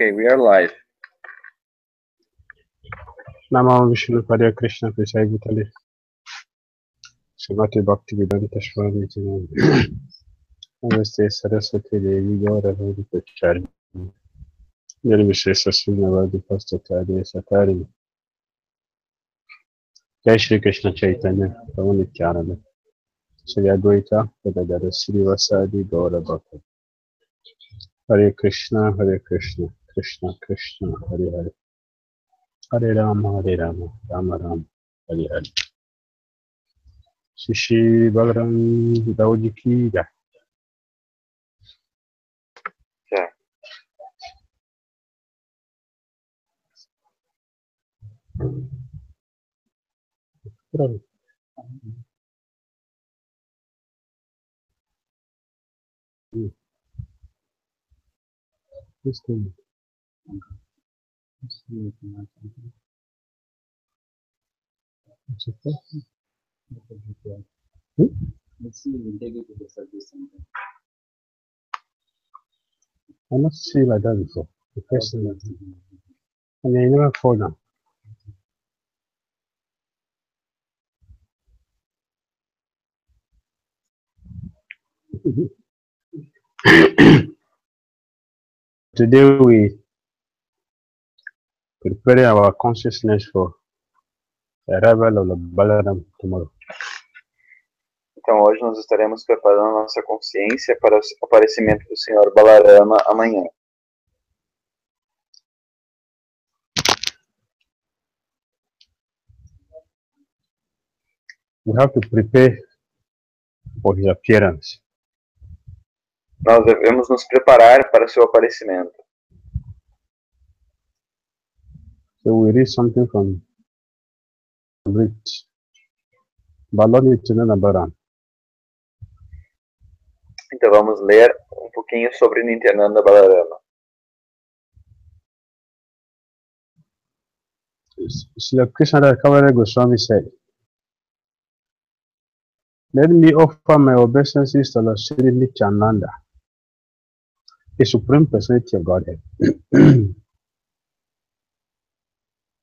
Okay, we are live. Namo Vishnu Padaya Krishna Prasai Bhutale Srimati Bhakti Dhira Swami Namaste Saraswati Devi Gaura Bhakti Pachari Nirvishesha Srinavadi Pastatari Satari Jai Shri Krishna Chaitanya Prabhu Nityananda Shri Advaita Vedadara Sri Vasadi Gaura Bhakti Hare Krishna Krishna Krishna Hare Hare Hare Rama Rama Rama Hare Hare Shri Balaram Dauji Ki Jai. Bravo. This thing. It's okay. Let's see, we'll take it to the service center. I'm not seen like that before. The person that and they never fall down. Today we prepare our consciousness for the arrival of the Balaram tomorrow. Então hoje nós estaremos preparando a nossa consciência para o aparecimento do Senhor Balarama amanhã. We have to prepare for his appearance. Nós devemos nos preparar para o seu aparecimento. So we read something from Balaram. Então vamos ler um pouquinho sobre Nityananda Balarama. Srila Krishna Kavara Goswami said, "Let me offer my obeisances to the Sri Nityananda, the Supreme Personality of Godhead."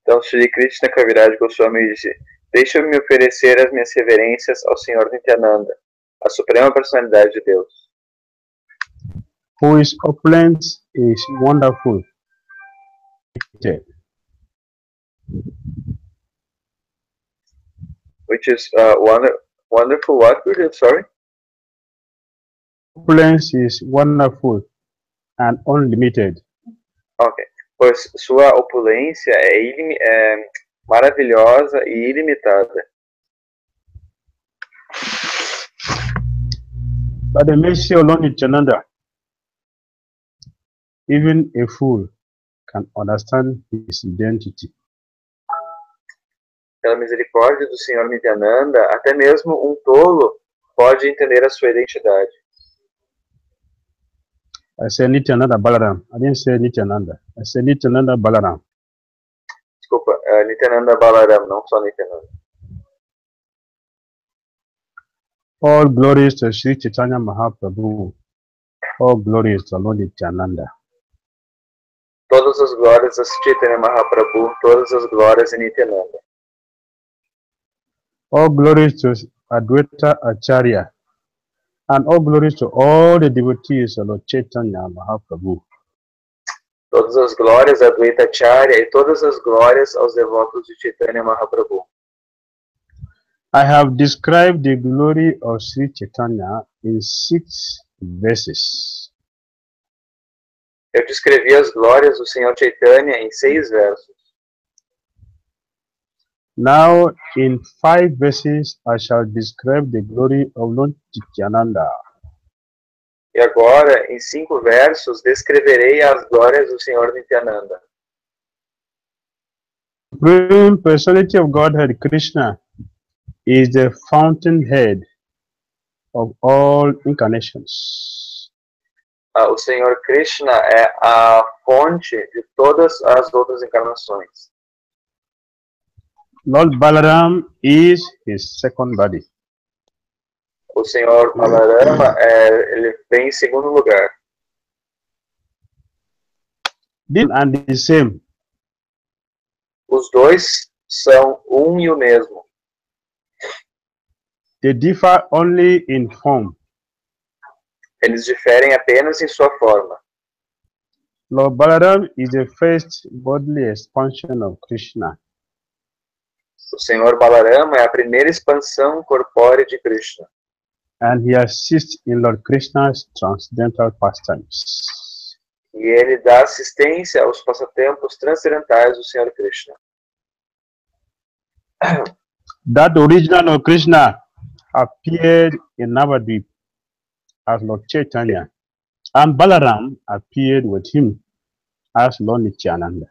Então Sri Krishna Kaviraj Goswami disse: "Deixa-me me oferecer as minhas reverências ao Senhor Nityananda, a Suprema Personalidade de Deus. Who is opulent, is wonderful. Which is wonderful what? Sorry? Opulence is wonderful and unlimited. Ok. Pois sua opulência é maravilhosa e ilimitada. By the mercy of Lord Nityananda, even a fool can understand his identity. Pela misericórdia do Senhor Nityananda, até mesmo um tolo pode entender a sua identidade. I said Nityananda Balaram. I didn't say Nityananda. I said Nityananda Balaram. Desculpa, Nityananda Balaram, não só Nityananda. All glories to Sri Chaitanya Mahaprabhu. All glories to Lord Nityananda. Todas as glórias a Chaitanya Mahaprabhu, todas as glórias a Nityananda. All glories to Advaita Acharya. And all glories to all the devotees of Lord Chaitanya Mahaprabhu. Todas as glórias a Advaita Acharya e todas as glórias aos devotos de Chaitanya Mahaprabhu. I have described the glory of Sri Chaitanya in 6 verses. Eu descrevi as glórias do Senhor Chaitanya em 6 versos. Now, in 5 verses, I shall describe the glory of Lord Nityananda. E agora, em 5 versos, descreverei as glórias do Senhor Nityananda. The Supreme Personality of Godhead, Krishna, is the fountainhead of all incarnations. O Senhor Krishna é a fonte de todas as outras encarnações. Lord Balaram is his second body. O Senhor Balarama ele vem em segundo lugar. and the same. Os dois são um e o mesmo. They differ only in form. Eles diferem apenas em sua forma. Lord Balaram is the first bodily expansion of Krishna. O Senhor Balarama é a primeira expansão corpórea de Krishna. And he assists in Lord Krishna's transcendental pastimes. E ele dá assistência aos passatempos transcendentais do Senhor Krishna. That original Lord Krishna appeared in Navadvip as Lord Chaitanya, and Balaram appeared with him as Lord Nityananda.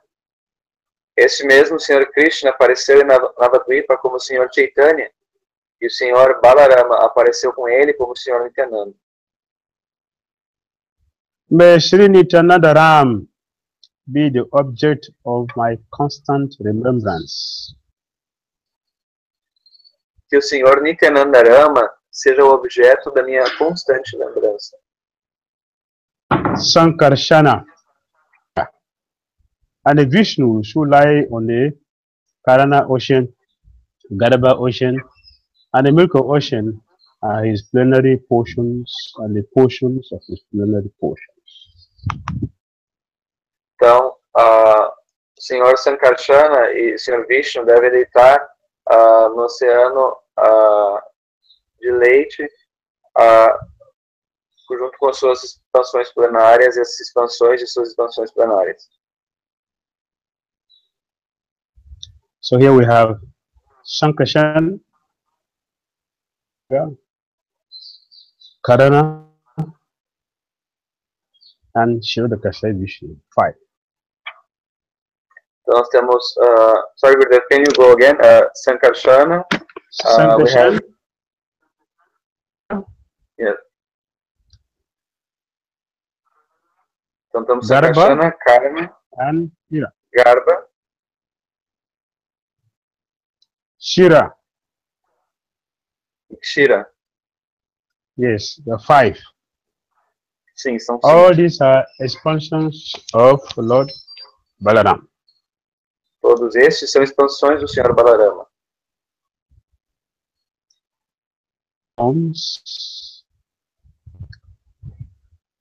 Esse mesmo Senhor Krishna apareceu em Navadvipa como Senhor Chaitanya, e o Senhor Balarama apareceu com ele como Senhor Nityananda. May Sri Nityananda Ram be the object of my constant remembrance. Que o Senhor Nityananda Rama seja o objeto da minha constante lembrança. Sankarshana and the Vishnu should lie on the Karana ocean, Gadaba ocean, and the Milky Ocean are his plenary portions and the portions of his plenary portions. Então, o Senhor Sankarsana e o Senhor Vishnu devem deitar no oceano de leite, junto com as suas expansões plenárias e as expansões de suas expansões plenárias. So here we have Sankarsana, Karana, and Shirodakasai Vishnu. 5. Então nós temos, sorry Gurudev, can you go again? Sankarsana, we have, yes. Então temos Sankarsana, Karana, and Shira. Garba, Shira. Shira. Yes, the 5. Sim, são 5. All these are expansions of Lord Balaram. Todos estes são expansões do Senhor Balarama.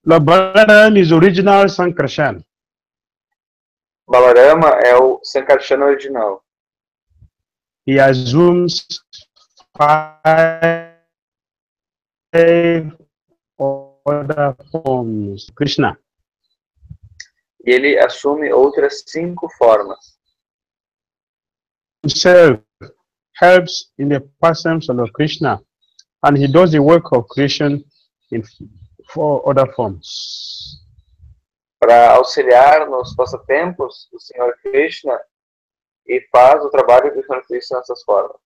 Lord Balaram is original Sankarshan. Balarama é o Sankarsana original. He assumes 5 other forms. Krishna. E ele assume outras 5 formas. Himself helps in the pastimes of Lord Krishna, and he does the work of creation in 4 other forms. Para auxiliar nos passatempos do Senhor Krishna e faz o trabalho do Senhor Krishna nessas formas.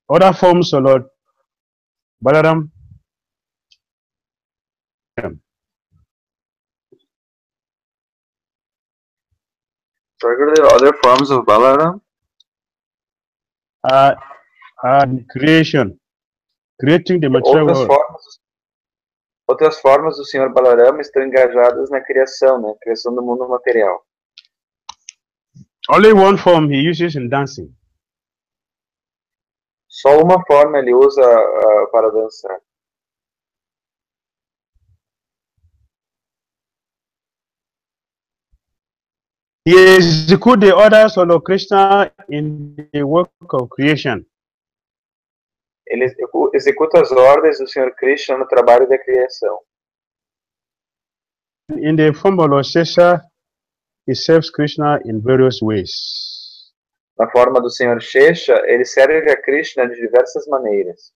Other forms of Lord Balaram. So are there other forms of Balaram? Creation, creating the material world. Outras formas do Senhor Balarama estão engajadas na criação, né? Criação do mundo material. Only one form he uses in dancing. Só uma forma ele usa para dançar. He executes the orders of Lord Krishna in the work of creation. Ele executa as ordens do Senhor Krishna no trabalho da criação. In the form of Lord Shesha, he serves Krishna in various ways. Na forma do Senhor Shesha, ele serve a Krishna de diversas maneiras.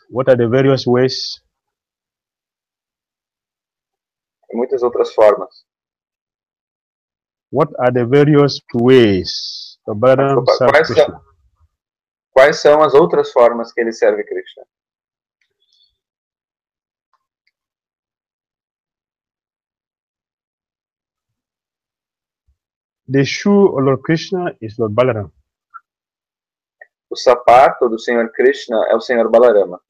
What are the various ways? E muitas outras formas. What are the various ways? Quais são as outras formas que ele serve Krishna? The shoe of Lord Krishna is Lord Balaram. O sapato do Senhor Krishna é o Senhor Balarama.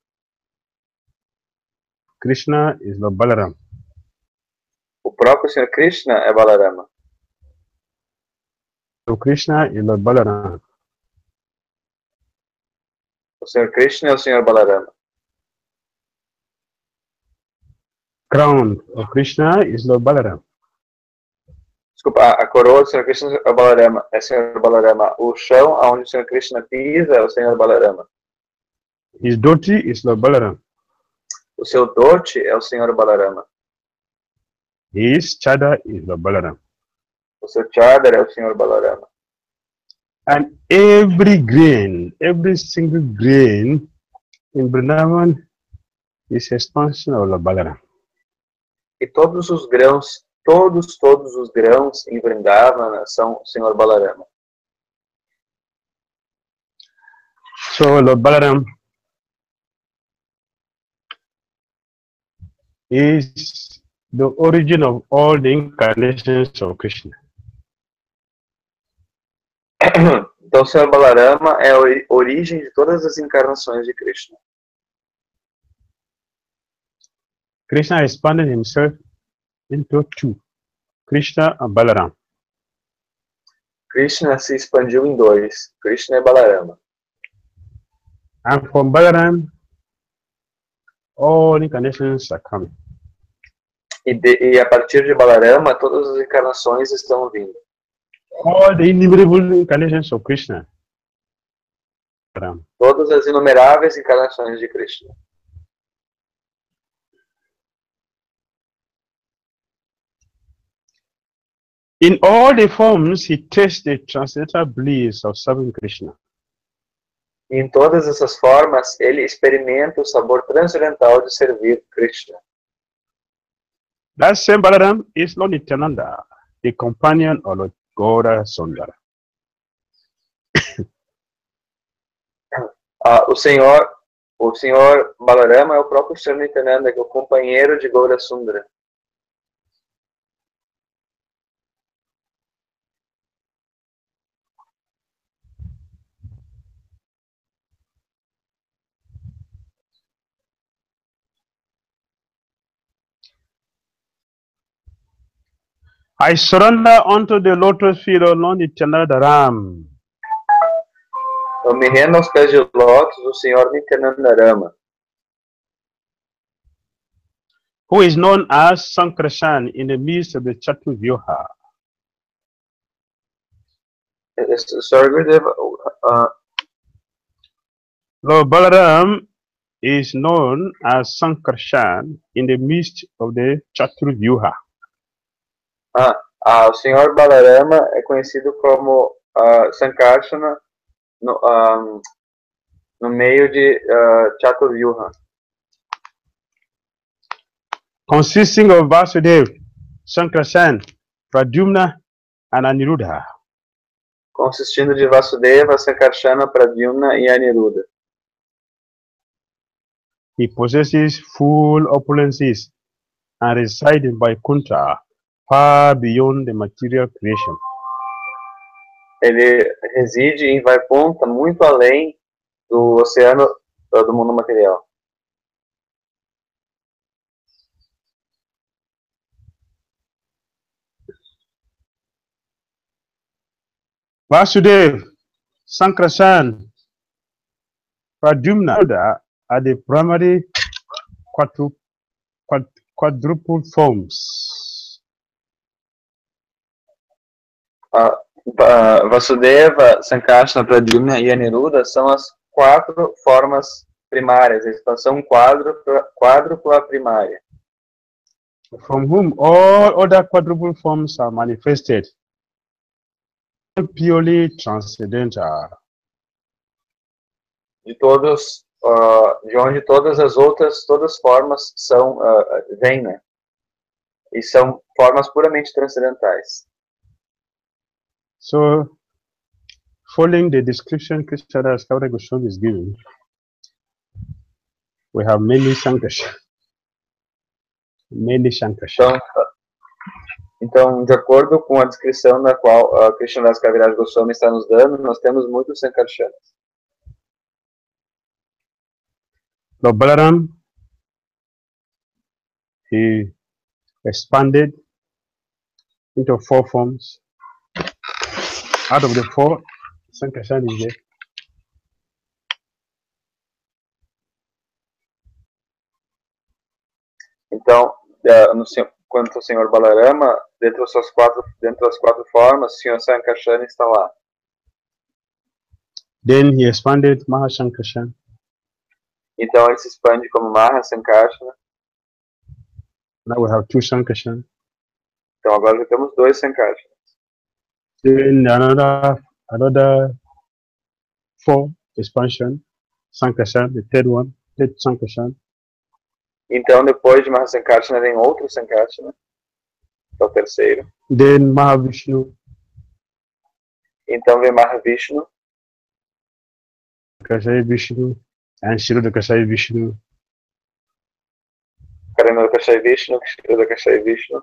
Krishna is Lord Balaram. O próprio Senhor Krishna é Balarama. So Krishna is Lord Balaram. O Senhor Krishna é o Senhor Balarama. Crown of Krishna is Lord Balaram. Desculpa, a coroa do Senhor Krishna é o Balarama. É o Senhor Balarama. O chão onde o Senhor Krishna pisa é o Senhor Balarama. His dhoti is Lord Balaram. O seu dote é o Senhor Balarama. His chadar is Lord Balaram. O seu chadar é o Senhor Balarama. And every grain, every single grain in Vrindavan is expansion of Lord Balaram. E todos os grãos, todos os grãos em Vrindavana são o Senhor Balarama. So Lord Balaram is the origin of all the incarnations of Krishna. Então, o Senhor Balarama é a origem de todas as encarnações de Krishna. Krishna expanded himself into two, Krishna and Balaram. Krishna se expandiu em dois, Krishna e Balarama. And from Balaram, all incarnations are coming. E a partir de Balarama, todas as encarnações estão vindo. All the innumerable incarnations of Krishna. Balaram. Todas as inumeráveis encarnações de Krishna. In all the forms, he tastes the transcendental bliss of serving Krishna. E em todas essas formas, ele experimenta o sabor transcendental de servir Krishna. That same Balaram is Lord Nityananda, the companion of Lord Gaura Sundara. O Senhor Balarama é o próprio Senhor Nityananda, que é o companheiro de Gaura Sundara. I surrender unto the lotus feet of Lord Nityananda Ram. Eu me rendo aos pés de lótus do Senhor Nityananda Rama, Who is known as Sankarshan in the midst of the Chaturvyuha. Lord Balaram is known as Sankarshan in the midst of the Chaturvyuha. O Senhor Balarama é conhecido como Sankarsana no meio de Chaturvyuha, consisting of Vasudev, Sankarshan, Pradyumna, and Aniruddha. consistindo de Vasudeva, Sankarshana, Pradyumna e Aniruddha. He possesses full opulences and resides in Vaikuntha, far beyond the material creation. Ele reside em Vaikuntha, muito além do oceano do mundo material. Vasudev, Sankarshan, Pradyumna are the primary quadruple forms. Vasudeva, Sankarsana, Pradyumna e Aniruddha são as 4 formas primárias, a expansão quádrupla primária. From whom all other quadruple forms are manifested. Purely transcendental. De onde todas as formas vêm, né? E são formas puramente transcendentais. So, following the description Krishnadas Kaviraj Goswami is giving, we have many Sankarshan. Many Sankarshan. Então, de acordo com a descrição na qual Krishnadas Kaviraj Goswami está nos dando, nós temos muitos Sankarshanas. Lord Balaram, he expanded into 4 forms. Out of the 4, Sankarshan is there. Então, quanto ao Senhor Balarama, dentro das 4 formas, o Senhor Sankarshan está lá. Then he expanded Mahasankarshan. Então ele se expande como Maha Sankarsana. Now we have 2 Sankarshan. Então agora já temos 2 Sankarshanas. Then another 4 expansion, Sankarshan, the third Sankarshan. Então depois de Maha Sankarsana vem outro Sankarsana, que é o terceiro. Then Mahavishnu. Então vem Mahavishnu. Kasai Vishnu and Shiroda Kasai Vishnu. Karana Kasai Vishnu, Shiroda Kasai Vishnu.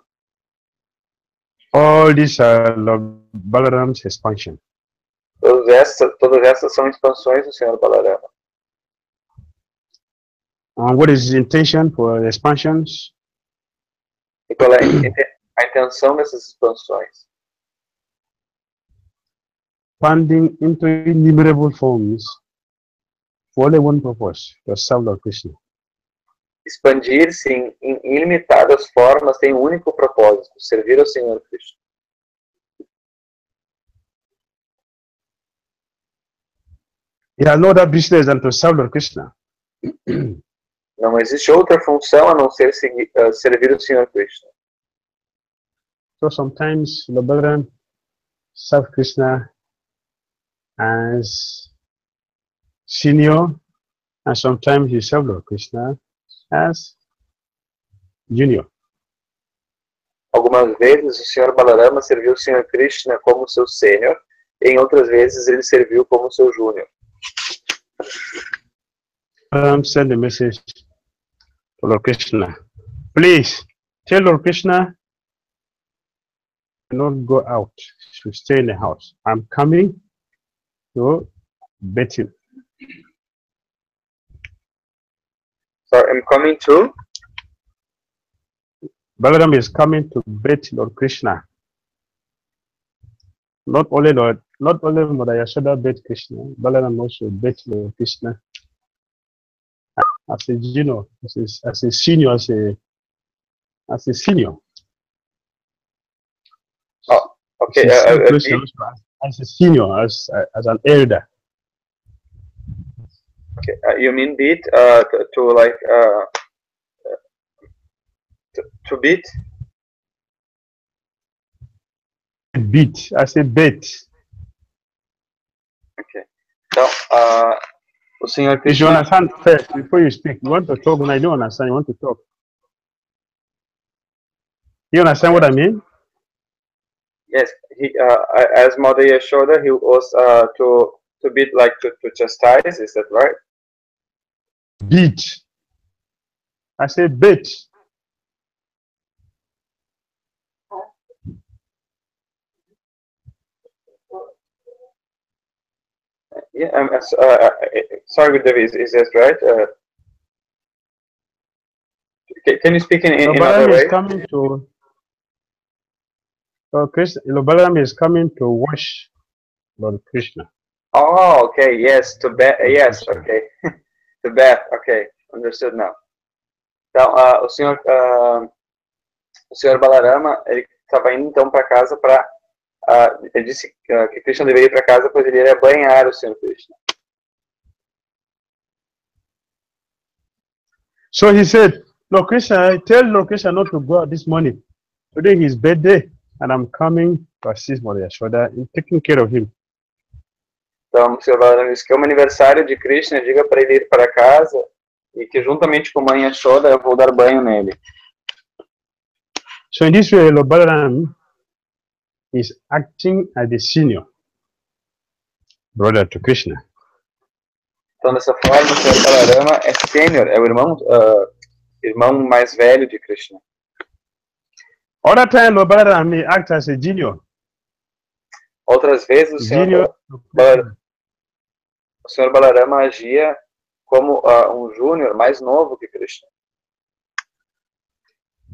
All these are Lord Balaram's expansion. Todas essas são expansões do Senhor Balarama. What is his intention for the expansions? E qual é a intenção dessas expansões? Expanding into innumerable forms for only one purpose, to serve Lord Krishna. Expandir-se em ilimitadas formas tem um único propósito, servir ao Senhor Krishna. He has no other business than to serve Lord Krishna. Não existe outra função a não ser servir o Senhor Krishna. So sometimes Lord Balaram serves Krishna as senior, and sometimes he serves Lord Krishna as junior. Algumas vezes o Senhor Balarama serviu o Senhor Krishna como seu sênior, e em outras vezes ele serviu como seu júnior. Balaram sent a message to Lord Krishna. Please tell Lord Krishna not go out, to stay in the house. I'm coming to bet him. So I'm coming to? Balaram is coming to bet Lord Krishna. Not only Mother Yashoda bet Krishna, Balaram also bet Lord Krishna as a junior, as a senior, as a senior. Oh, okay. As a senior, as an elder. Okay, you mean beat to beat? Beat. I say bet. Okay. Então, o Senhor You should Krishna. understand first before you speak. You want to talk when I don't understand. You want to talk. You understand what I mean? Yes, he as Mother Yashoda, he was to beat, like to chastise. Is that right? Beat. I say bet. Yeah, I'm sorry, David, is that right? Can you speak in another way? Is coming to. Balaram is coming to wash Lord Krishna. Oh, okay, yes, to bath. Yes, okay, to bath. Okay, understood now. Então, o senhor Balarama, ele estava indo então para casa para. Ele disse que Krishna deveria ir para casa, pois ele iria banhar o Senhor Krishna. So he said, Lord Krishna, tell Lord Krishna not to go out this morning. Today is his birthday, and I'm coming to assist Mother Yashoda in taking care of him. Então, o Senhor Balarama disse que é um aniversário de Krishna, diga para ele ir para casa e que juntamente com a mãe Yashoda eu vou dar banho nele. So in this way, Lord Balaram is acting as the senior brother to Krishna. Então, dessa forma, o Senhor Balarama é sênior, é o irmão mais velho de Krishna. Other time, Lord Balaram may act as a junior. Outras vezes o Junior. Senhor Balarama agia como um júnior mais novo que Krishna.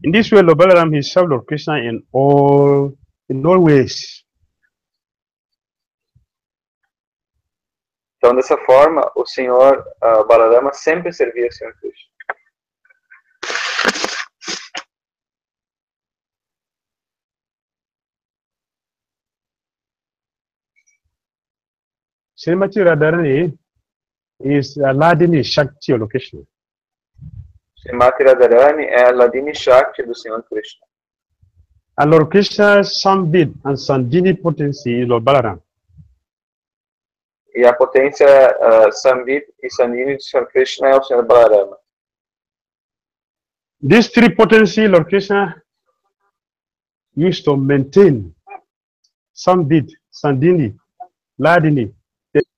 In this way, Lord Balaram he served Lord Krishna in all ways. Então, dessa forma, o Senhor Balarama sempre servia o Senhor Krishna. Srimati Radharani is Ladini Shakti of Krishna. Srimati Radharani é a Ladini Shakti do Senhor Krishna. And Lord Krishna's Sambit and Sandini potency is Lord Balaram. E a potência Sambit e Sandini do Senhor Krishna é o Senhor Balarama. These three potencies Lord Krishna used to maintain Sambit, Sandini, Ladini,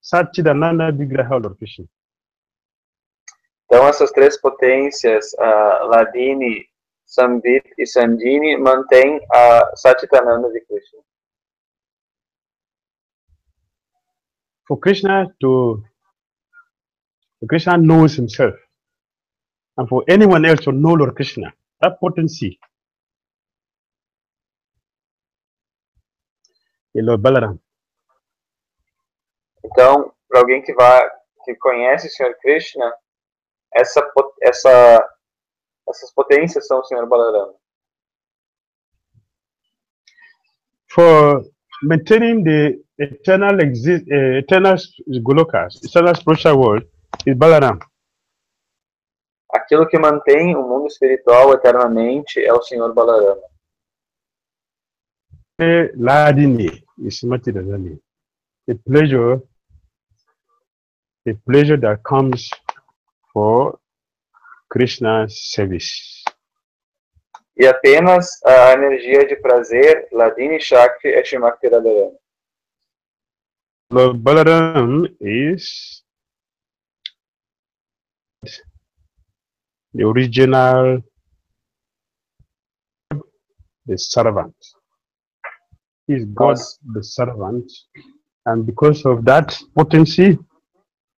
Satchidananda Vigraha Lord Krishna. Então, essas três potências, Ladini, Sambit e Sandini, mantêm a Satchidananda de Krishna. For Krishna Krishna knows himself, and for anyone else to know Lord Krishna, that potency is Lord Balaram. Então, para alguém que conhece o Senhor Krishna, essas potências são o Senhor Balarama. For maintaining the eternal Golokas, eternal spiritual world, is Balaram. Aquilo que mantém o mundo espiritual eternamente é o Senhor Balarama. Ladini is Srimati Radharani. The pleasure that comes for Krishna's service. E apenas a energia de prazer, Ladini Shakti, é Srimati Radharani. Lord Balaram is the original, the servant. He is God, the servant, and because of that potency,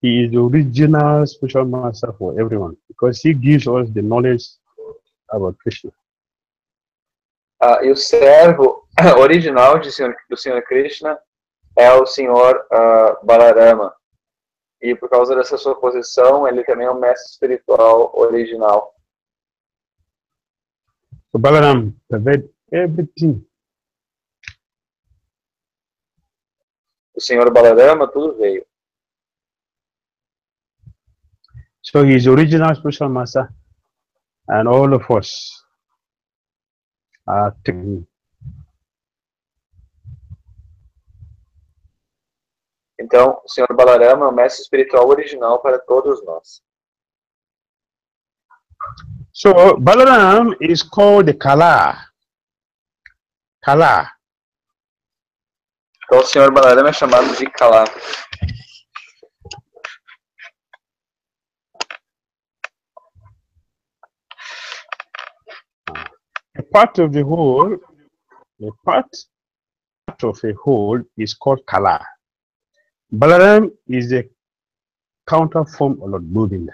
he is the original spiritual master for everyone, because he gives us the knowledge about Krishna. E o servo original do Senhor Krishna é o Senhor Balarama. E por causa dessa sua posição, ele também é o mestre espiritual original. So Balaram provides everything. O Senhor Balarama tudo veio. So he is the original spiritual master, and all of us are taking. Então, o Senhor Balarama é o mestre espiritual original para todos nós. So Balaram is called the Kala. Kala. Então, o Senhor Balarama é chamado de Kala. A part of a whole is called Kala. Balaram is the counter form of Lord Govinda.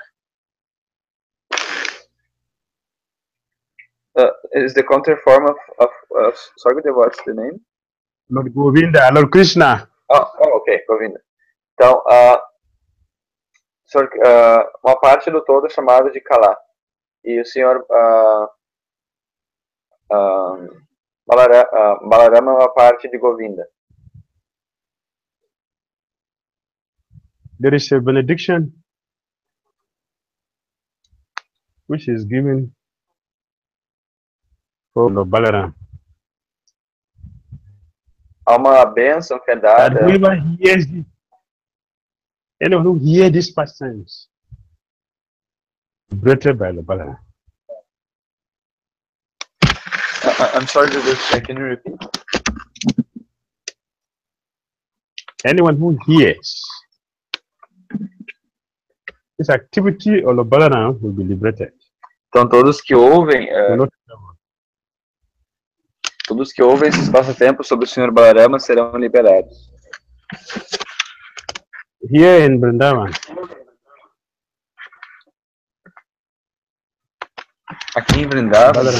Is the counter form of sorry, what's the name? Lord Govinda, Lord Krishna. Oh, ok, Govinda. Então, uma parte do todo é chamada de Kala. E o Senhor Balarama é uma parte de Govinda. There is a benediction which is given for Lord Balaram. Há uma bênção que é dada. Anyone who hears these pastimes, liberated by Lord Balaram. I'm sorry to this. Can you repeat? Anyone who hears this activity of Lord Balaram will be liberated. Então todos que ouvem Todos que ouvem esses passatempos sobre o Senhor Balarama serão liberados. Here in Vrindavan, Aqui em Vrindavan, Balaram,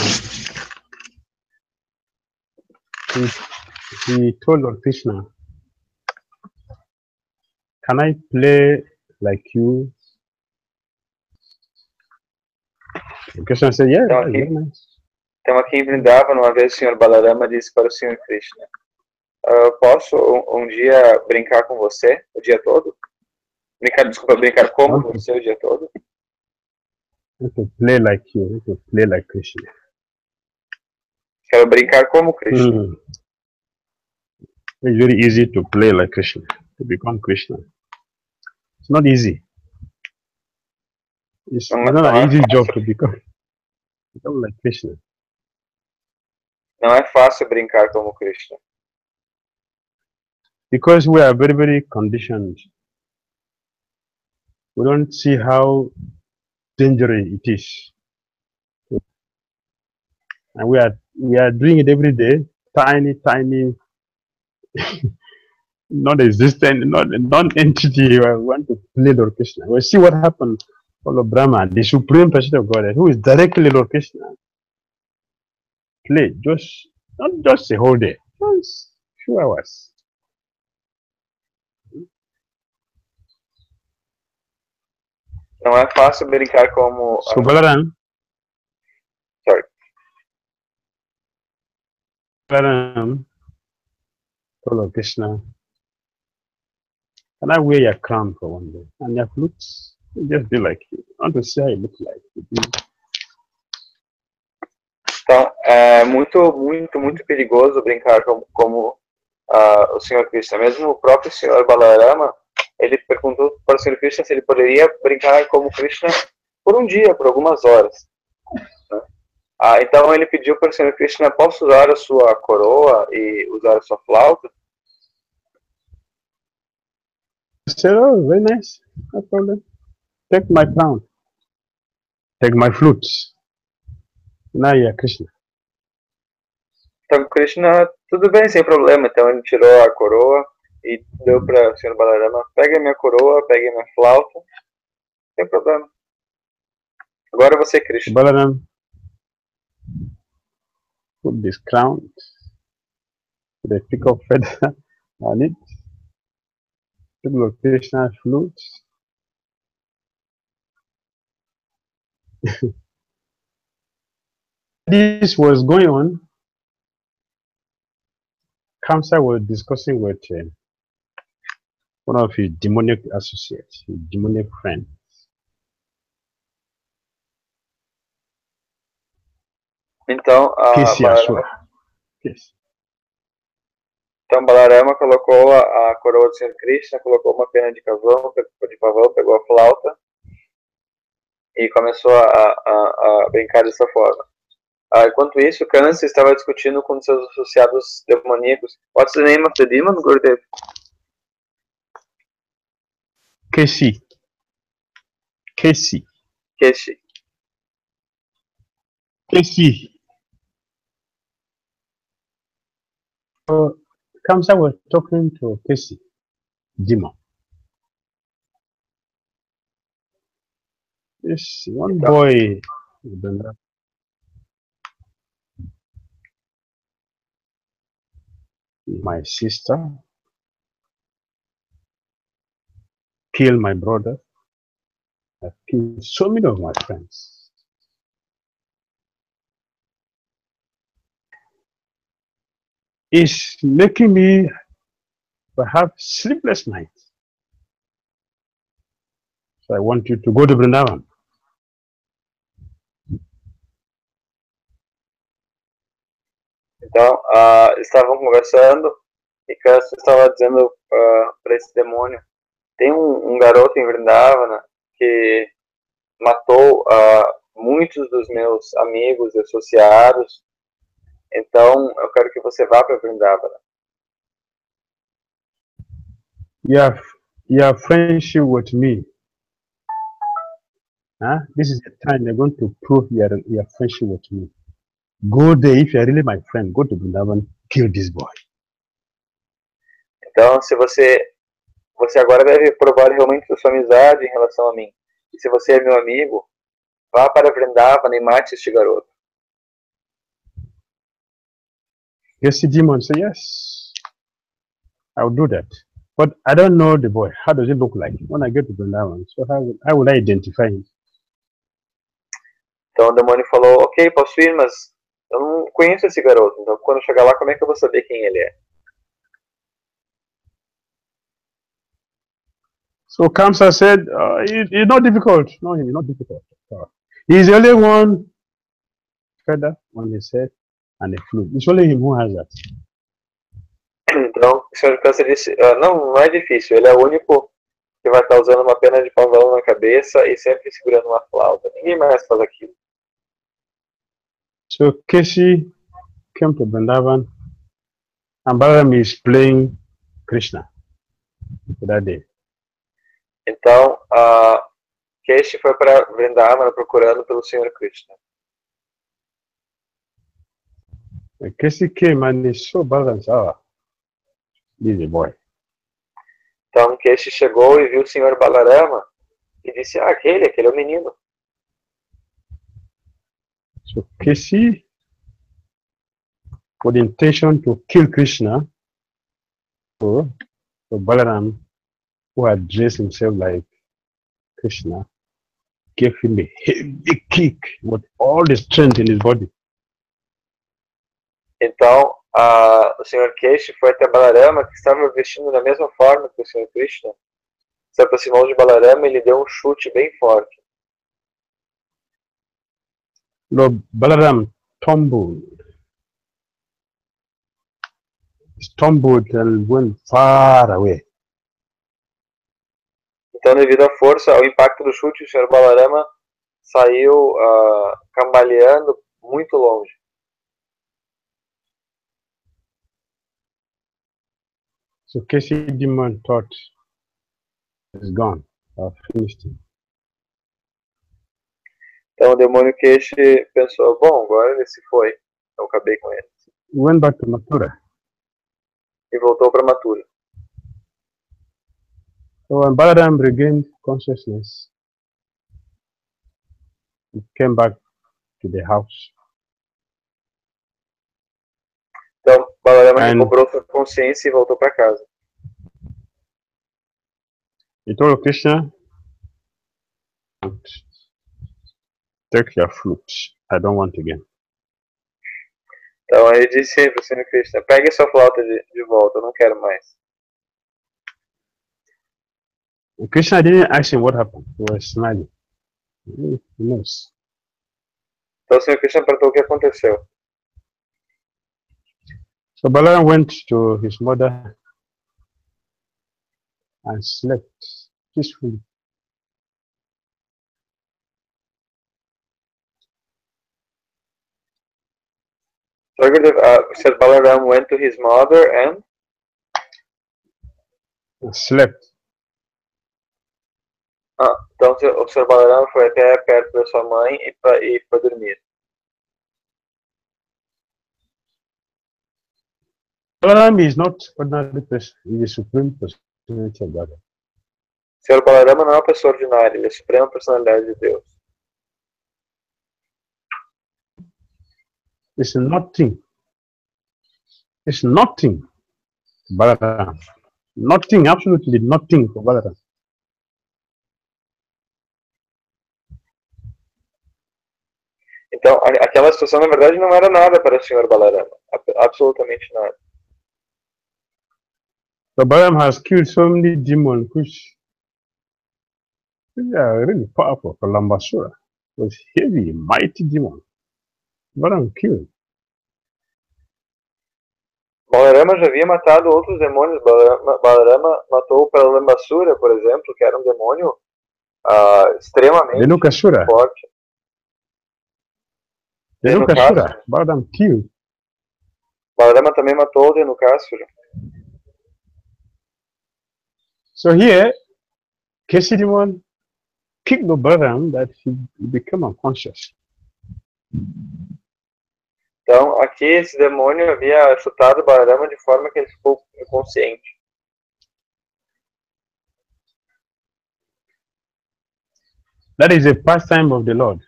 he told Lord Krishna, can I play like you? Krishna said, yeah, Então, that's very nice. Então aqui em Vrindavan, uma vez o Senhor Balarama disse para o Senhor Krishna, posso um dia brincar com você o dia todo? Brincar como você o dia todo? To play like you, to play like Krishna. Quero brincar como Krishna. It's very easy to play like Krishna, to become Krishna. It's not easy. It's not an easy job to become like Krishna. Não é fácil brincar como Krishna. Because we are very, very conditioned. We don't see how dangerous it is. And we are doing it every day, tiny, non-existent, non-entity. We want to play Lord Krishna. We see what happened for Brahma, the supreme person of God, who is directly Lord Krishna. Play, not just a whole day, just few hours. Não é fácil brincar como... So Balaram, Sorry. Balaram told Lord Krishna, can I wear your crown for one day? And your flutes, just be like you. I want to see how you look like. Então, é muito perigoso brincar como o Senhor Krishna. Mesmo o próprio Senhor Balarama, ele perguntou para o Senhor Krishna se ele poderia brincar como Krishna por um dia, por algumas horas. Né? Então ele pediu para o Senhor Krishna, posso usar a sua coroa e usar a sua flauta? I said, oh, very nice. No problem. Take my crown. Take my flutes. Now you are Krishna. Então Krishna, tudo bem, sem problema. Então ele tirou a coroa e deu para o Senhor Balarama, pega minha coroa, pega minha flauta, sem problema. Agora você é Krishna. Balaram put this crown, the peacock feather on it, took Lord Krishna's flute. This was going on. Kamsa was discussing with one of his demonic associates, his demonic friend. Então, Yes. Então Balarama colocou a coroa do Senhor Krishna, colocou uma pena de pavão, pegou a flauta e começou a brincar dessa forma. Enquanto isso, Kansa estava discutindo com seus associados demoníacos. What's the name of the demon, Gurudev? Keshi. So Kamsa was talking to Keshi, demon. This one boy, my sister, killed my brother, I've killed so many of my friends. It's making me perhaps sleepless nights. So I want you to go to Vrindavan. Então, estavam conversando e Kansa estava dizendo para esse demônio, tem um garoto em Vrindavana que matou muitos dos meus amigos e associados, então eu quero que você vá para Vrindavana. Your friendship with me. This is the time you're going to prove your friendship with me. Go there if you're really my friend. Go to Vrindavan, kill this boy. Então, se você agora deve provar realmente a sua amizade em relação a mim. E se você é meu amigo, vá para Vrindavan e mate este garoto. Yes, the demon said, yes, I'll do that. But I don't know the boy. How does he look like when I get to Vrindavan? So how will I identify him? Então o demônio falou, ok, posso ir, mas eu não conheço esse garoto. Então quando eu chegar lá, como é que eu vou saber quem ele é? So Kamsa said, it's not difficult. No, it's not difficult. He's the only one feather on his head and a flute. It's only him who has that. Então o senhor Câncer disse, não é difícil, ele é o único que vai estar usando uma pena de pavão na cabeça e sempre segurando uma flauta. Ninguém mais faz aquilo. So Keshi came to Vrindavan and Balaram is playing Krishna for that day. Então, Keshi foi para Vrindavan procurando pelo Senhor Krishna. And Keshi came and he saw Balaram and said, this is a boy. Então, Keshi chegou e viu o Senhor Balarama e disse, aquele é o menino. So Keshi, with the intention to kill Krishna, so Balaram, who had dressed himself like Krishna, gave him a heavy kick with all the strength in his body. Então, o Senhor Keshi foi até Balarama, que estava vestindo da mesma forma que o Senhor Krishna, se aproximou de Balarama e lhe deu um chute bem forte. Lord Balaram stumbled and went far away. Então, devido à força, ao impacto do chute, o Senhor Balarama saiu cambaleando muito longe. So Keshi demon thought, he's gone. I've finished him. Então o demônio Keshi pensou, bom, agora ele se foi, eu acabei com ele. He went back to Mathura. E voltou para Mathura. So when Balaram regained consciousness, he came back to the house. Então Balarama recobrou sua consciência e voltou para casa. He told Krishna, take your flute. I don't want again. Então ele disse para o Senhor Krishna, pegue sua flauta de volta, eu não quero mais. And Krishna didn't ask him what happened. He was smiling. He knows. Então o Senhor Krishna perguntou o que aconteceu. So Balaram went to his mother and slept peacefully. So said Balaram went to his mother and Slept. Então o Sr. Balaram foi até perto da sua mãe e foi dormir. Balaram is not ordinary person. He is the supreme personality of God. O Sr. Balarama não é uma pessoa ordinária, ele é a suprema personalidade de Deus. It's nothing. It's nothing. Balaram. Nothing, absolutely nothing for Balaram. Então, aquela situação, na verdade, não era nada para o Sr. Balarama. Absolutamente nada. So Balaram has killed so many demons, which are really powerful. For Lambasura was heavy, mighty demon. Balaram killed. Balarama já havia matado outros demônios. Balarama matou o Pralambasura, por exemplo, que era um demônio extremamente forte. Dhenukasura, Balaram killed. Balarama também matou o Dhenukasura. So here, Keshi demon kicked the Balaram that he became unconscious. Então, aqui esse demônio havia chutado Balarama de forma que ele ficou inconsciente. That is a pastime of the Lord.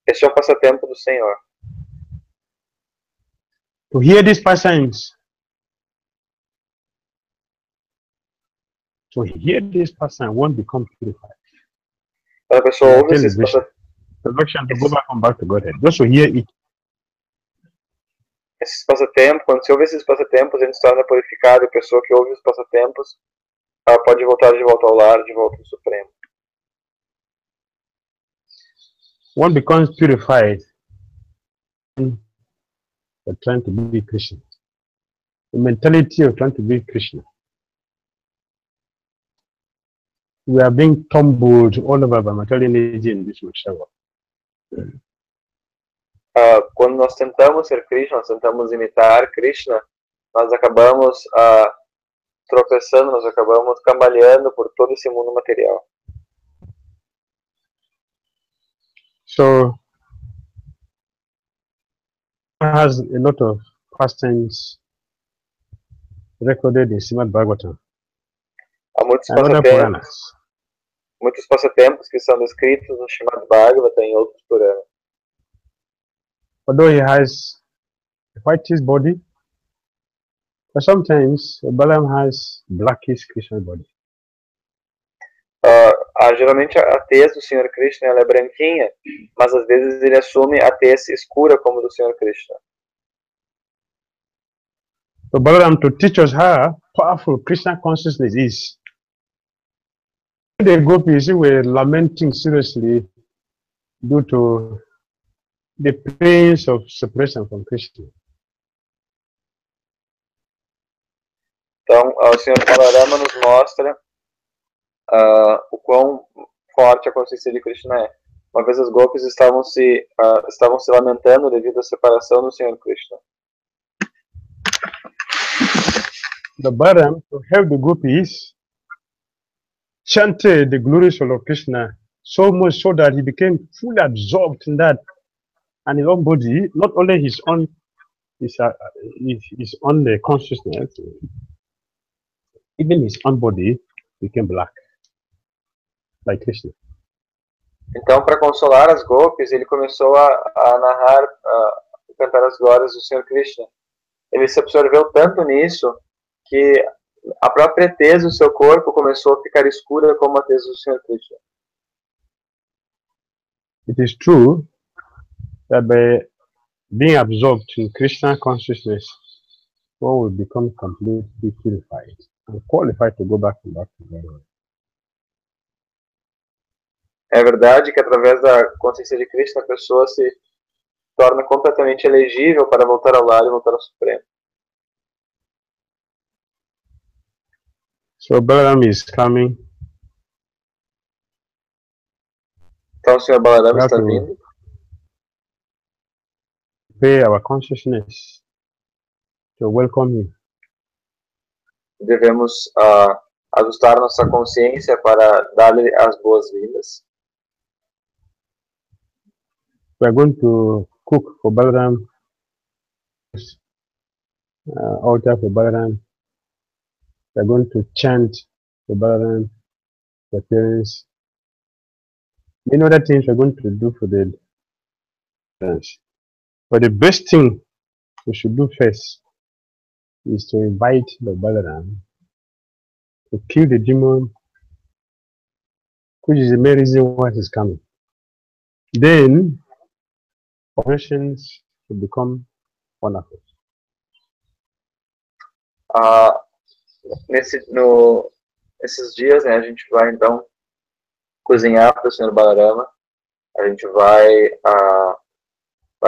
Este é o passatempo do Senhor. To hear these pastimes, one become purified. Quando a pessoa ouve esses passatempos, Production to go back and back to Godhead. Those who hear it, quando se ouve esses passatempos, ele se torna purificado, e a pessoa que ouve os passatempos, ela pode voltar de volta ao lar, de volta ao Supremo. one becomes purified for trying to be Krishna. The mentality of trying to be Krishna. We are being tumbled all over by material energy in this Mashava. Quando nós tentamos ser Krishna, nós tentamos imitar Krishna, nós acabamos tropeçando, nós acabamos cambaleando por todo esse mundo material. So, has a lot of pastimes recorded in Srimad Bhagavatam Há and muitos passatempos que são descritos no Srimad Bhagavatam e em outros Puranas. Although he has a whitish body, but sometimes Balaram has blackish Krishna body. Geralmente a tez do Senhor Krishna ela é branquinha, mas às vezes ele assume a tez escura como do Senhor Krishna. So Balaram, to teach us how powerful Krishna consciousness is. The gopis were lamenting seriously due to the pains of separation from Krishna. Então, o Senhor Balarama nos mostra o quão forte a consciência de Krishna é. Uma vez os gopis estavam se lamentando devido à separação do Senhor Krishna. The Balaram, to help the gopis, chanted the glories of Krishna so much so that he became fully absorbed in that, and his own body, not only his own the consciousness, even his own body became black, like Krishna. Então, para consolar as gopis, ele começou a narrar, cantar as glórias do Senhor Krishna. Ele se absorveu tanto nisso que a própria tez do seu corpo começou a ficar escura como a tez do Senhor Krishna. It is true that by being absorbed in Krishna consciousness, one will become completely purified and qualified to go back to God. É verdade que através da consciência de Krishna a pessoa se torna completamente elegível para voltar ao lar e voltar ao Supremo. So Balaram is coming. Então o Senhor Balarama está vindo. Pay our consciousness to welcome him. Devemos ajustar nossa consciência para dar-lhe as boas-vindas. We are going to cook for Balaram, altar for Balaram. We are going to chant for Balaram, the parents. Many other things we are going to do for the parents. But the best thing we should do first is to invite the Balaram to kill the demon, which is the main reason why he's coming. Then operations will become wonderful. Nesses dias, né, a gente vai então cozinhar para o Senhor Balarama, a gente vai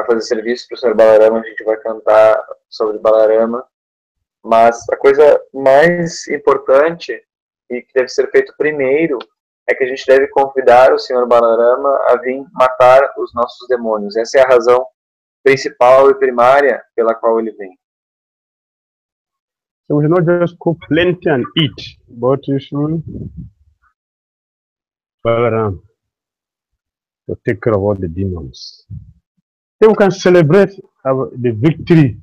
fazer serviço para o Senhor Balarama, a gente vai cantar sobre Balarama, mas a coisa mais importante e que deve ser feito primeiro é que a gente deve convidar o Senhor Balarama a vir matar os nossos demônios. Essa é a razão principal e primária pela qual ele vem. So we should not just cook plenty and eat, but we should Balaram to take care of all the demons. Then we can celebrate the victory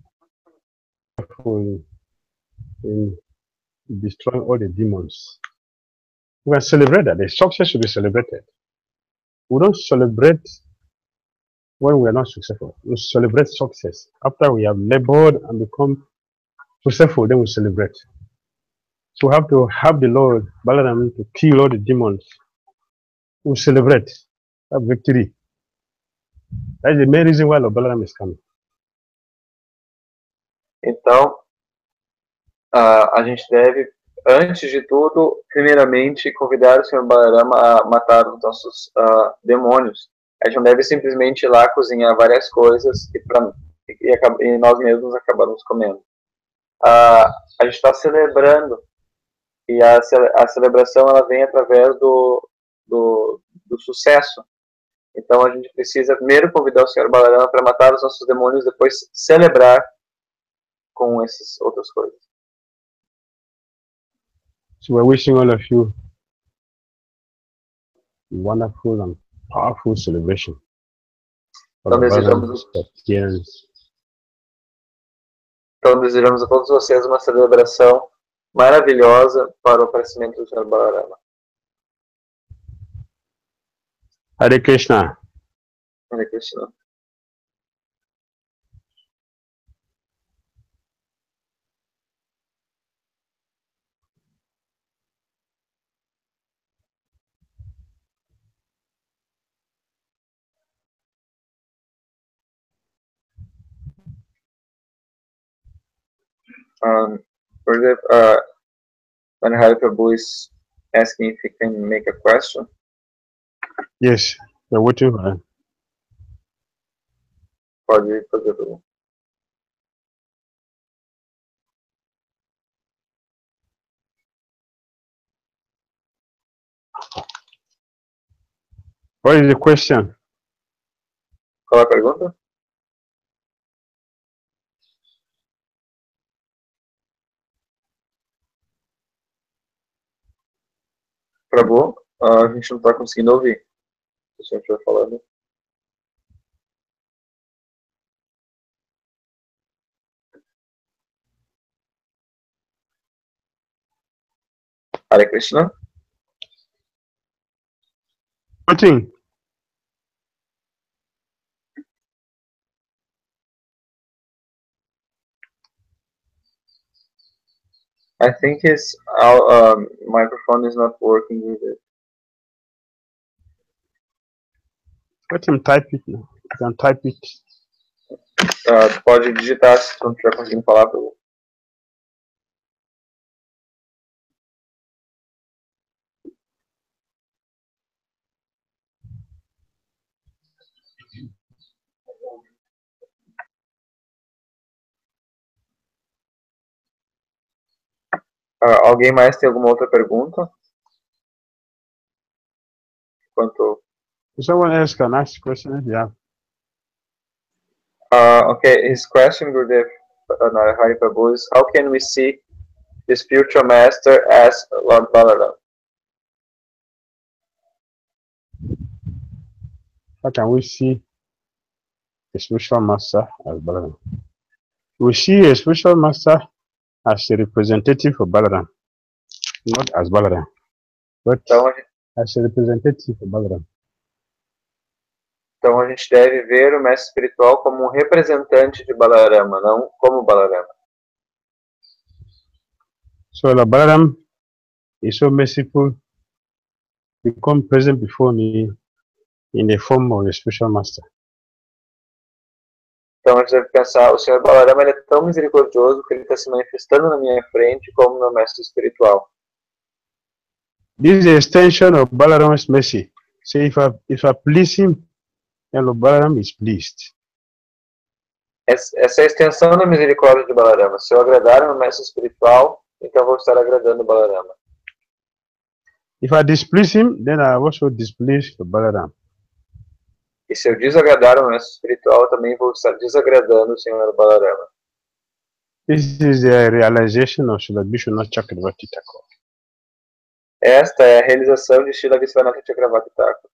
in destroying all the demons. We can celebrate that. The success should be celebrated. We don't celebrate when we are not successful. We celebrate success. After we have labored and become successful, then we celebrate. So we have to have the Lord Balaram to kill all the demons. We celebrate that victory. That is the main reason why Lord Balaram is coming. Então, a gente deve, antes de tudo, primeiramente, convidar o Senhor Balarama a matar os nossos demônios. A gente não deve simplesmente ir lá cozinhar várias coisas e nós mesmos acabamos comendo. A gente está celebrando, e a celebração ela vem através do sucesso. Então a gente precisa primeiro convidar o Senhor Balarama para matar os nossos demônios, depois celebrar com essas outras coisas. So we're wishing all of you a wonderful and powerful celebration. Então desejamos a todos vocês uma celebração maravilhosa para o aparecimento do Senhor Balarama. Hare Krishna. Hare Krishna. When Hari Prabhu is asking if he can make a question. Yes, we're waiting for him. Pode fazer, Prabhu. What is the question? Qual é a pergunta? Prabhu, a gente não está conseguindo ouvir. Se o senhor estiver falando. Hare Krishna. Nothing. I think his microphone is not working with it. Let him type it now. You can type it. Pode digitar se tu não estiver conseguindo falar, Prabhu. Alguém mais tem alguma outra pergunta? Enquanto... Someone else can ask questions. Yeah. Okay, his question, Gurudev Hari Prabhu, is how can we see the spiritual master as Lord Balaram? How can we see the spiritual master as Balaram? We see a spiritual master as a representative of Balaram, not as Balaram, but as a representative of Balaram. Então a gente deve ver o mestre espiritual como um representante de Balarama, não como Balarama. So the Balaram is so merciful, become present before me in the form of a spiritual master. Então a gente deve pensar, o Senhor Balarama ele é tão misericordioso que ele está se manifestando na minha frente como meu mestre espiritual. This is a extension of Balaram's mercy. So if I please him, then Lord Balaram is pleased. Essa é a extensão da misericórdia de Balarama. Se eu agradar meu mestre espiritual, então vou estar agradando Balarama. If I displease him, then I also displease the Balaram. E se eu desagradar o mestre espiritual, eu também vou estar desagradando o Senhor Balarama. This is the realization of Srila Vishwanath Chakravarti Thakur. Esta é a realização de Srila Vishwanath Chakravarti Thakur.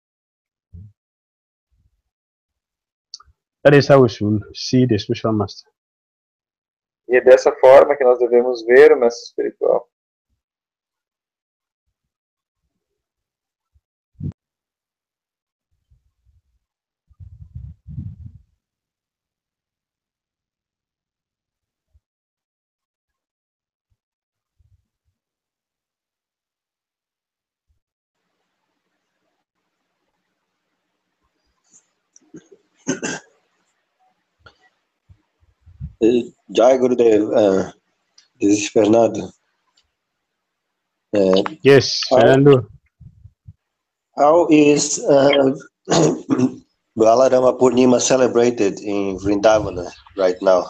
That is how we should see the spiritual master. E é dessa forma que nós devemos ver o mestre espiritual. Jai Gurudev, this is Fernando. Yes, Fernando. How is Balarama Purnima celebrated in Vrindavana right now?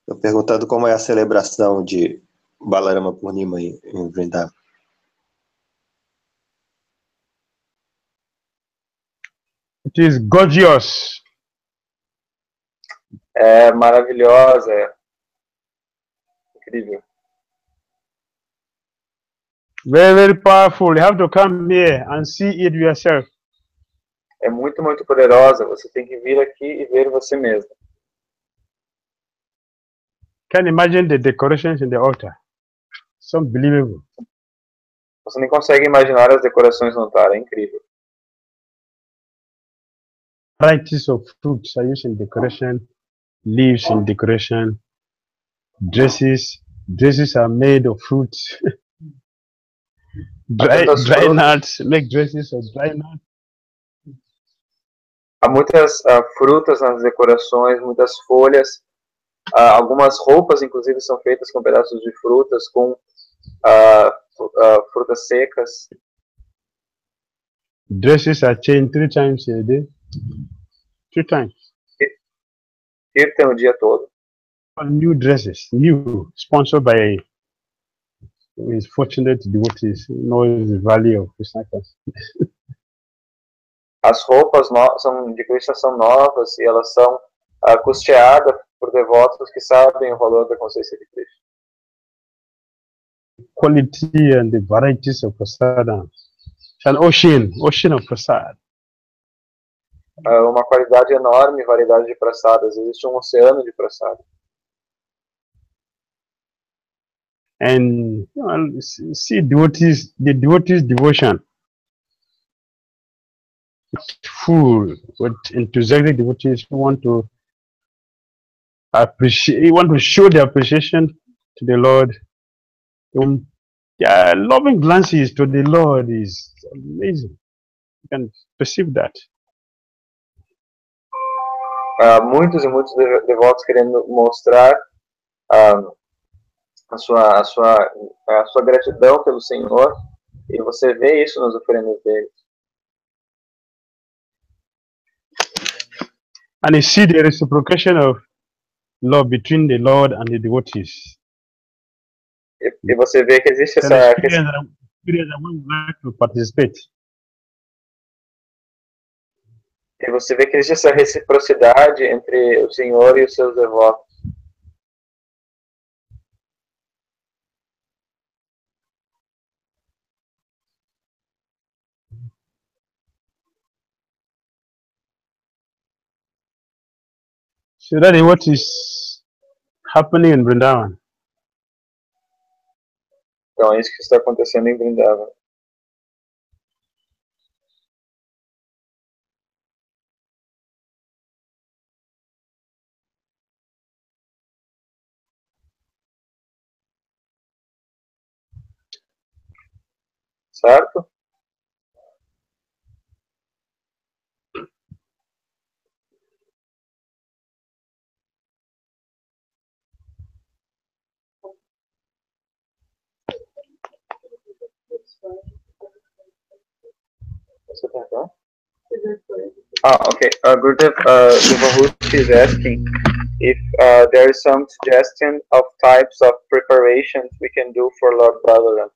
Estou perguntando como é a celebração de Balarama Purnima em Vrindavana. It is gorgeous. É maravilhosa, é incrível. Very, very powerful. You have to come here and see it yourself. É muito, muito poderosa. Você tem que vir aqui e ver você mesmo. Can you imagine the decorations in the altar? It's unbelievable. Você nem consegue imaginar as decorações no altar. É incrível. Varieties of fruits are used in decoration, leaves in decoration, dresses are made of fruits. dry nuts, make dresses of dry nuts. Há muitas frutas nas decorações, muitas folhas. Algumas roupas, inclusive, são feitas com pedaços de frutas, com frutas secas. Dresses are changed 3 times a day. 3 times. Kirtan o dia todo. New dresses, new, sponsored by his fortunate devotees who knows the value of Krishna consciousness. As roupas de Krishna são novas e elas são custeadas por devotos que sabem o valor da consciência de Krishna. Quality and the varieties of prasada. It's an ocean of prasad. Uma qualidade enorme, variedade de prasadas. Existe um oceano de prasadas. And see the devotees' devotion. Full with enthusiastic devotees who want to show their appreciation to the Lord. Loving glances to the Lord is amazing. You can perceive that. Muitos e muitos devotos querendo mostrar a sua gratidão pelo Senhor, e você vê isso nas oferendas deles. And you see the reciprocation of love between the Lord and the devotees. E você vê que existe essa experience that we would like to participate. E você vê que existe essa reciprocidade entre o Senhor e os seus devotos. So that is what is happening in Vrindavan. Então é isso que está acontecendo em Vrindavan. Certo? Você perguntou? Okay. Gurudev, Devahuti is asking if there is some suggestion of types of preparations we can do for Lord Balaram.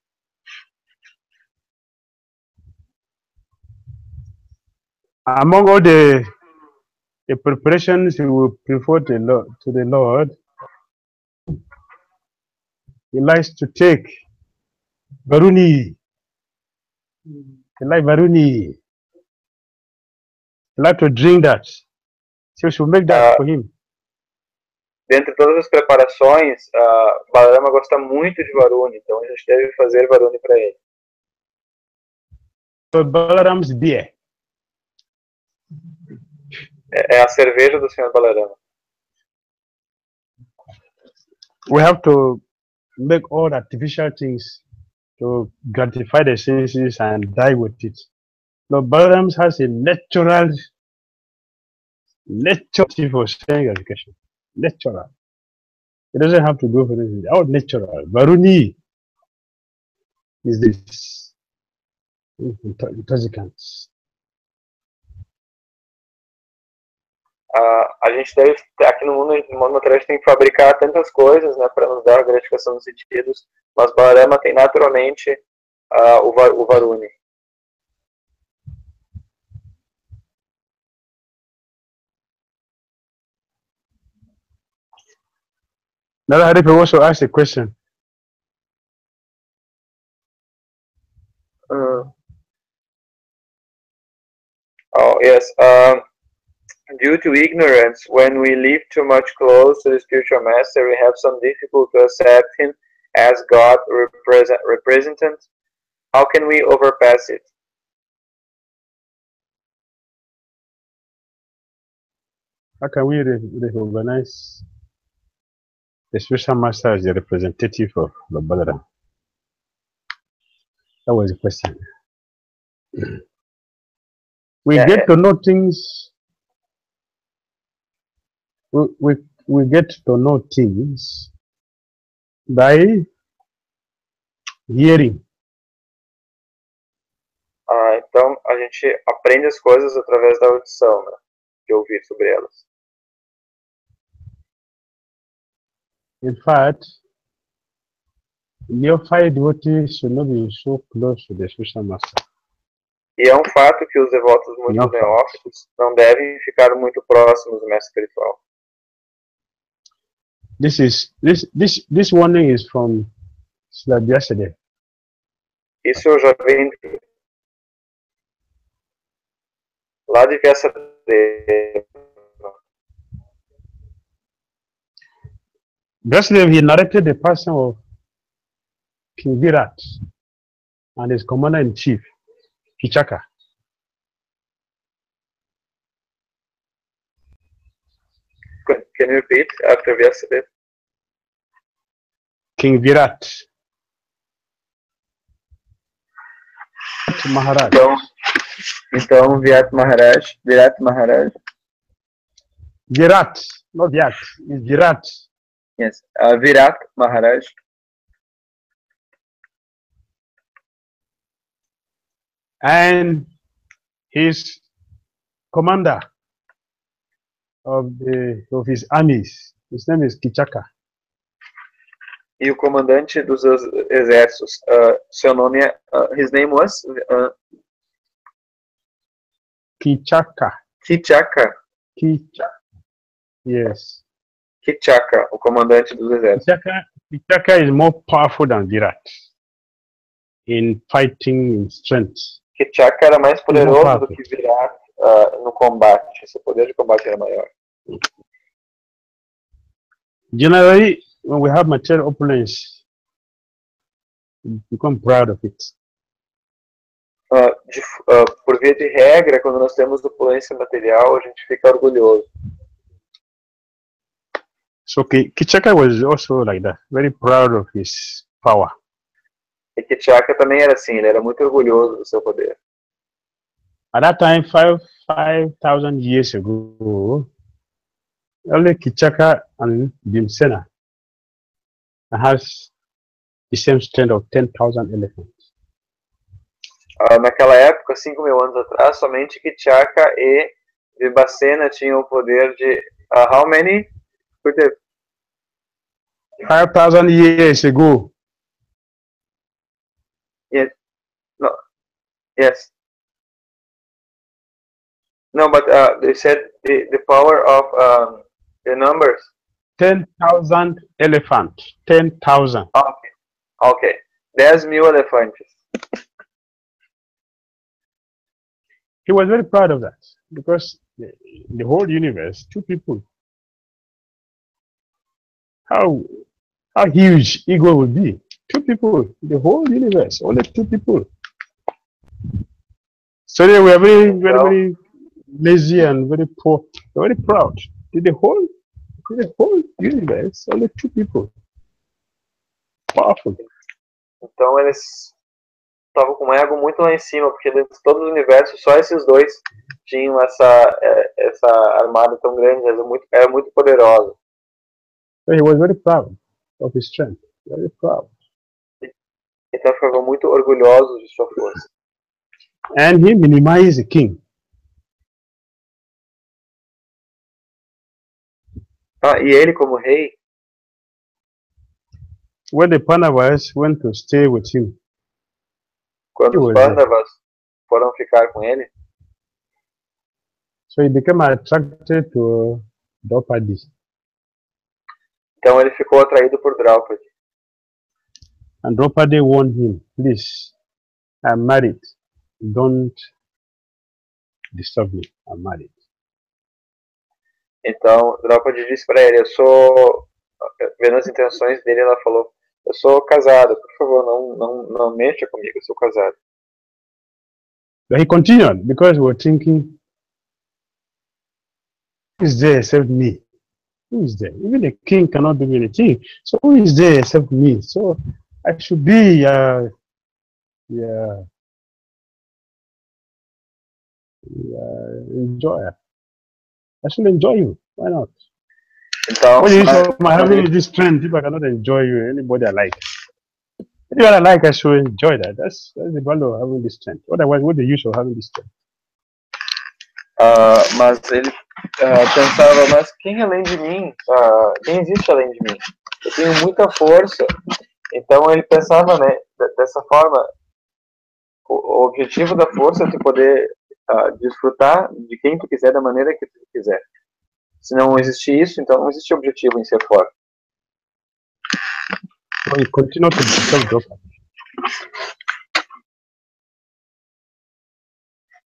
Among all the preparations we will prefer to the Lord, he likes to take Varuni. He likes Varuni. I'd like to drink that. So we should make that for him. Dentre todas as preparações, Balarama gosta muito de Varuni, então a gente deve fazer Varuni para ele. So Balaram's beer. É a cerveja do Senhor Balarama. We have to make all artificial things to gratify the senses and die with it. No, Balaram has a natural for saying education. Natural. It doesn't have to go for anything. All natural. Varuni is this intoxicants. A gente deve, aqui no mundo material, a gente tem que fabricar tantas coisas, né, para nos dar a gratificação dos sentidos, mas Balarama tem naturalmente o Varuni. Now, Haripa also asked a question. Oh, yes. Due to ignorance, when we live too much close to the spiritual master, we have some difficulty to accept him as God representant. How can we overpass it? How can we recognize the spiritual master as the representative of the Balaram? That was the question. We get to know things. We get to know things by hearing. Então a gente aprende as coisas através da audição, né? De ouvir sobre elas. In fact, neophyte devotees should not be so close to the spiritual master. E é um fato que os devotos muito neófitos não devem ficar muito próximos do mestre espiritual. This warning is from yesterday. Isso já vem lá de Vyasadeva. Vyasadeva, he narrated the passing of King Virat and his commander-in-chief, Kichaka. Can you repeat after Vyasadeva? King Virat. Maharaj. Então Virat Maharaj. Virat, not Virat, it's Virat. Yes, Virat Maharaj. And his commander of his armies, his name is Kichaka. E o comandante dos exércitos, seu nome é, his name was Kichaka. Yes. Kichaka, o comandante dos exércitos. Kichaka is more powerful than Virat in fighting in strength. Kichaka era mais poderoso do que Virat no combate. Seu poder de combate era maior. Generally, when we have material opulence, we become proud of it. Por via de regra, quando nós temos opulência material, a gente fica orgulhoso. So Kichaka was also like that, very proud of his power. E Kichaka também era assim, ele era muito orgulhoso do seu poder. At that time, 5,000 years ago, only Kichaka and Bhimsena has the same strength of 10,000 elephants. Naquela época, 5.000 anos atrás, somente Kichaka e Vibhasena tinham o poder de how many? 5,000 years ago. Yes. No. Yes. No, but they said the power of the numbers. 10,000 elephants. 10,000. Okay. 10.000 elefantes. He was very proud of that because the whole universe, two people. How huge ego would be? Two people, the whole universe, only two people. So they were very lazy and very poor, very proud. The whole universe, only two people. Powerful. Então eles estavam com um ego muito lá em cima, porque dentro de todo o universo só esses dois tinham essa armada tão grande, era muito poderosa. So he was very proud of his strength, very proud. Então ficava muito orgulhoso de sua força. And he minimized the king. E ele como rei, when the Pandavas went to stay with him, quando os Pandavas foram ficar com ele, so he became attracted to Draupadi. Então ele ficou atraído por Draupadi. And Draupadi warned him, please, I'm married. Don't disturb me. I'm married. Então Draupadi disse para ele, vendo as intenções dele, ela falou, eu sou casado, por favor, não mexa comigo, eu sou casado. But he continued because we were thinking, who is there except me? Who is there? Even the king cannot do anything. So who is there except me? So I should be enjoyer. I should enjoy you. Why not? Então, what is having this trend? If I cannot enjoy you, anybody I like. Anybody I like, I should enjoy that. That's the value of having this trend. Otherwise, what's the use of having this trend? Mas ele pensava, mas quem além de mim? Quem existe além de mim? Eu tenho muita força. Então ele pensava, né, dessa forma, o objetivo da força é tu poder desfrutar de quem tu quiser, da maneira que tu quiser. Se não existir isso, então não existe objetivo em ser forte. So he continued to disturb Draupadi.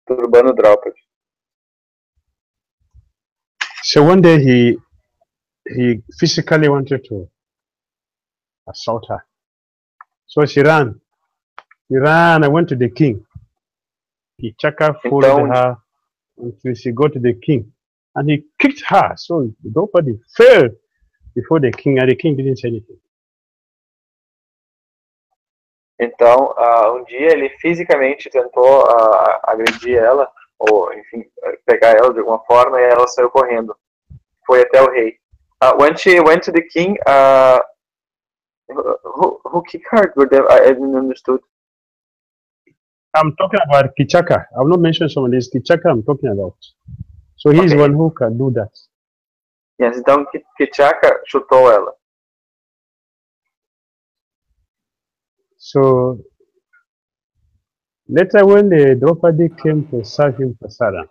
Turbando Draupadi. So one day he physically wanted to assault her. So she ran. He ran and went to the king. Kichaka followed her until she got to the king. And he kicked her. So Draupadi fell before the king, and the king didn't say anything. Então, dia ele fisicamente tentou agredir ela, ou enfim, pegar ela de alguma forma, e ela saiu correndo. Foi até o rei. When she went to the king, who kicked her? I didn't understood. I'm talking about Kichaka. I've not mentioned someone. It's Kichaka I'm talking about. So he's one who can do that. Yes, então Kichaka chutou ela. So later when the Draupadi came to serve him prasadam,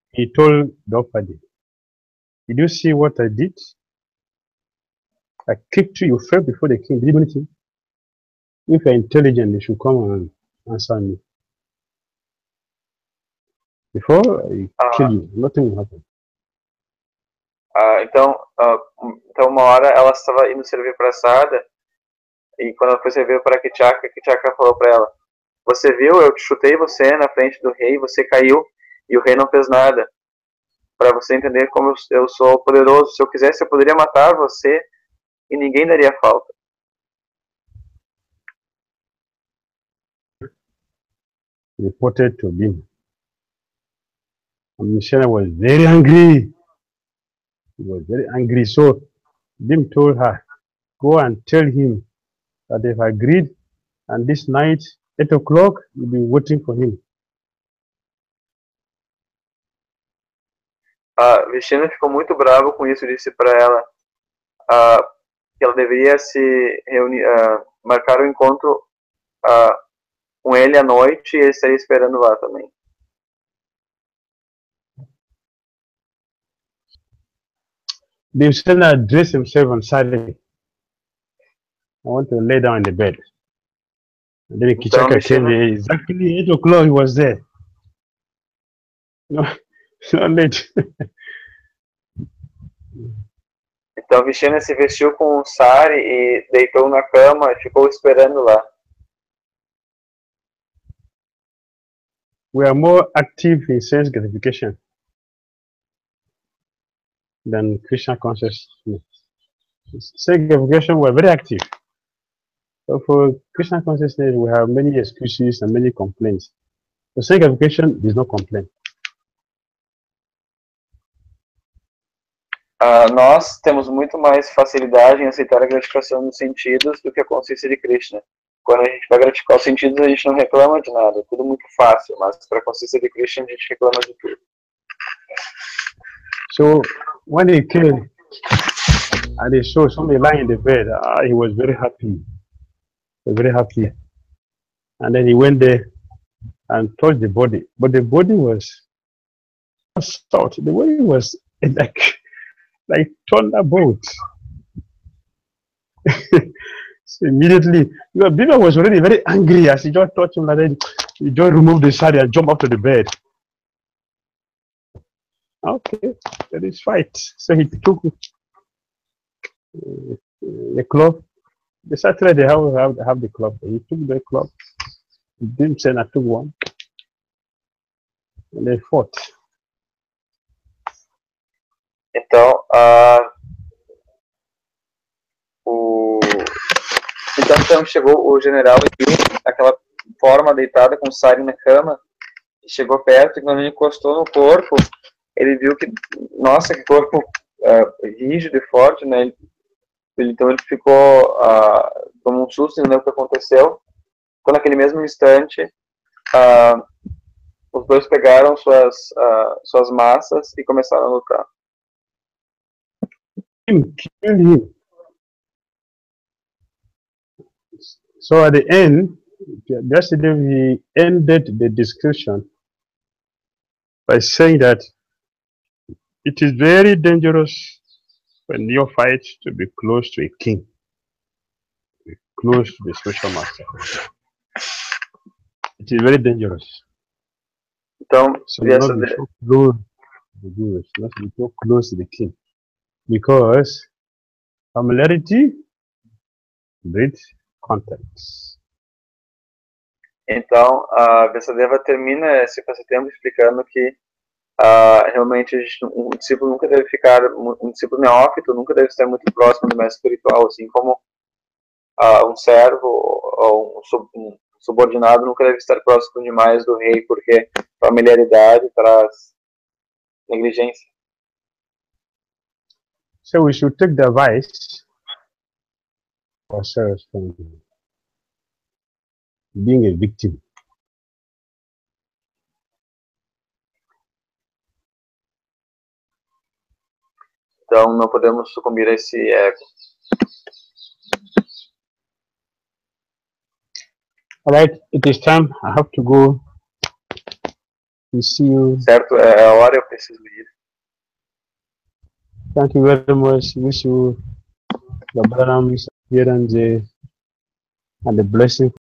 he told Draupadi, did you see what I did? I kicked you, you fell before the king. Did you do anything? If you're intelligent, you should come and answer me. Before I kill you, nothing will happen. Então uma hora ela estava indo servir praçada, e quando ela foi servir para Kichaka falou para ela, você viu, eu chutei você na frente do rei, você caiu e o rei não fez nada. Para você entender como eu sou poderoso, se eu quisesse eu poderia matar você e ninguém daria falta. Reported to Bhima. And Mishana was very angry. He was very angry. So Bhima told her, go and tell him that they've agreed, and this night, 8 o'clock, you'll be waiting for him. Vishnu ficou muito bravo com isso, disse para ela que ela deveria se reunir, marcar um encontro com ele à noite, e ele estaria esperando lá também. Devsana dressed himself on Saturday. I want to lay down in the bed. And then Então, Kichaka came here exactly 8 o'clock. He was there. No, not late. Então Vishnu se vestiu com um sari e deitou na cama e ficou esperando lá. We are more active in sense gratification than Krishna consciousness. Sense gratification, we are very active. But for Krishna consciousness, we have many excuses and many complaints. For sense gratification, there is no complaint. Nós temos muito mais facilidade em aceitar a gratificação dos sentidos do que a consciência de Krishna. Quando a gente vai gratificar os sentidos, a gente não reclama de nada, é tudo muito fácil, mas para a consciência de Krishna a gente reclama de tudo. So when he came and he saw somebody lying in the bed, he was very happy. Very happy. And then he went there and touched the body. But the body was salt. The body was like thunderbolt. So immediately, Bima was already very angry as he just touched him, and then he just removed the sari and jumped up to the bed. Okay, that is fight. So he took the club. They started they have the club. He took the club. He didn't say I took one. And they fought. Então, então chegou o general e viu aquela forma deitada com o sari na cama, e chegou perto, e quando ele encostou no corpo, ele viu que, nossa, que corpo rígido e forte, né? Então ele ficou, tomou um susto, não lembro o que aconteceu. Quando naquele mesmo instante, os dois pegaram suas massas e começaram a lutar. Kill him. So at the end, yesterday he ended the discussion by saying that it is very dangerous when you fight to be close to a king, be close to the spiritual master. It is very dangerous. Então, so not be so close to the Guru, not be so close to the king, because familiarity breeds contact. Então, a Vyasadeva termina esse passatempo explicando que realmente um discípulo nunca deve ficar, um discípulo neófito nunca deve estar muito próximo do mestre espiritual, assim como um servo ou um subordinado nunca deve estar próximo demais do rei, porque familiaridade traz negligência. So we should take the advice for ourselves from being a victim. Então não podemos sucumbir a esse ego. Alright, it is time. I have to go. We see you. Certo, é a hora, eu preciso ir. Thank you very much. Wish you the BALARAM and the blessing.